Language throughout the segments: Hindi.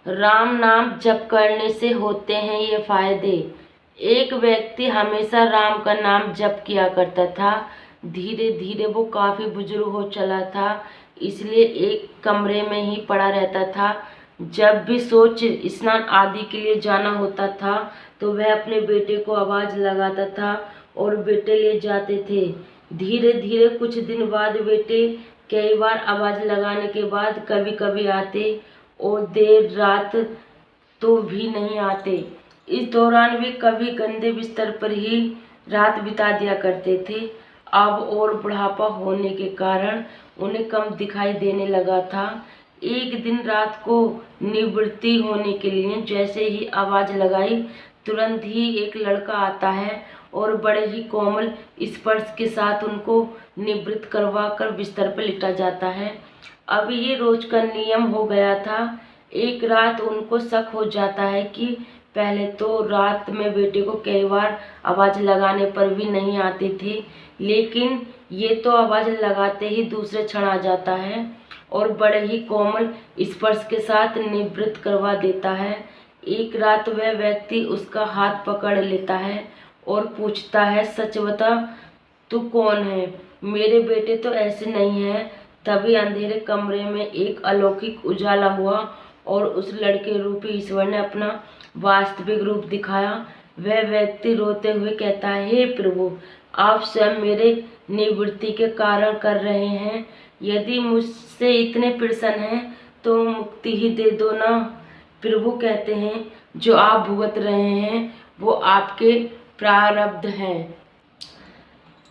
राम नाम जप करने से होते हैं ये फायदे। एक व्यक्ति हमेशा राम का नाम जप किया करता था। धीरे धीरे वो काफ़ी बुजुर्ग हो चला था, इसलिए एक कमरे में ही पड़ा रहता था। जब भी सोच स्नान आदि के लिए जाना होता था तो वह अपने बेटे को आवाज़ लगाता था और बेटे ले जाते थे। धीरे धीरे कुछ दिन बाद बेटे कई बार आवाज़ लगाने के बाद कभी कभी आते और देर रात तो भी नहीं आते। इस दौरान वे कभी गंदे बिस्तर पर ही रात बिता दिया करते थे। अब और बुढ़ापा होने के कारण उन्हें कम दिखाई देने लगा था। एक दिन रात को निवृत्ति होने के लिए जैसे ही आवाज़ लगाई, तुरंत ही एक लड़का आता है और बड़े ही कोमल स्पर्श के साथ उनको निवृत्त करवा कर बिस्तर पर लिटा जाता है। अब ये रोज का नियम हो गया था। एक रात उनको शक हो जाता है कि पहले तो रात में बेटे को कई बार आवाज़ लगाने पर भी नहीं आती थी, लेकिन ये तो आवाज़ लगाते ही दूसरे क्षण आ जाता है और बड़े ही कोमल स्पर्श के साथ निवृत्त करवा देता है। एक रात वह व्यक्ति उसका हाथ पकड़ लेता है और पूछता है, सच बता, तू कौन है? मेरे बेटे तो ऐसे नहीं है। तभी अंधेरे कमरे में एक अलौकिक उजाला हुआ और उस लड़के रूपी ईश्वर ने अपना वास्तविक रूप दिखाया। वह व्यक्ति रोते हुए कहता है, हे प्रभु, आप स्वयं मेरे निवृत्ति के कारण कर रहे हैं। यदि मुझसे इतने प्रसन्न हैं तो मुक्ति ही दे दो ना। प्रभु कहते हैं, जो आप भुगत रहे हैं वो आपके प्रारब्ध हैं।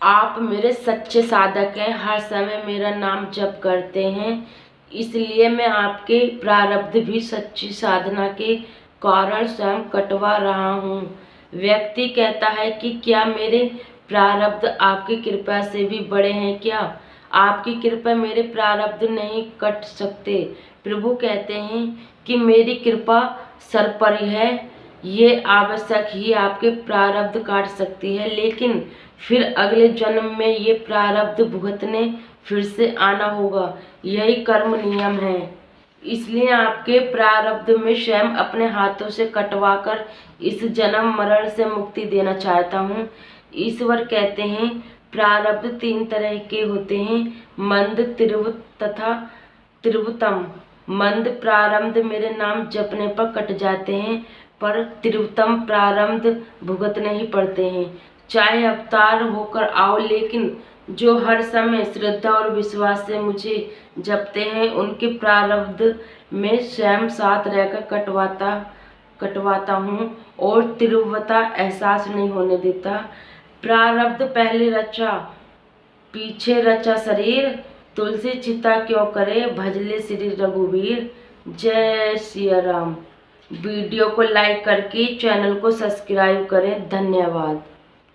आप मेरे सच्चे साधक हैं, हर समय मेरा नाम जप करते हैं, इसलिए मैं आपके प्रारब्ध भी सच्ची साधना के कारण स्वयं कटवा रहा हूँ। व्यक्ति कहता है कि क्या मेरे प्रारब्ध आपकी कृपा से भी बड़े हैं क्या? आपकी कृपा मेरे प्रारब्ध नहीं कट सकते। प्रभु कहते हैं कि मेरी कृपा सर्वोपरि है, ये आवश्यक ही आपके प्रारब्ध काट सकती है, लेकिन फिर अगले जन्म में ये प्रारब्ध भुगतने फिर से आना होगा। यही कर्म नियम है। इसलिए आपके प्रारब्ध में स्वयं अपने हाथों से कटवा कर इस जन्म मरण से मुक्ति देना चाहता हूँ। ईश्वर कहते हैं, प्रारब्ध 3 तरह के होते हैं, मंद, त्रिवृत तथा त्रिवृतम। मंद प्रारब्ध मेरे नाम जपने पर कट जाते हैं, पर त्रिवृतम प्रारब्ध भुगतने ही पड़ते हैं। चाहे अवतार होकर आओ, लेकिन जो हर समय श्रद्धा और विश्वास से मुझे जपते हैं उनके प्रारब्ध में स्वयं साथ रहकर कटवाता हूँ और तीव्रता एहसास नहीं होने देता। प्रारब्ध पहले रचा पीछे रचा शरीर, तुलसी चिता क्यों करे, भजले श्री रघुवीर। जय सिया राम। वीडियो को लाइक करके चैनल को सब्सक्राइब करें। धन्यवाद।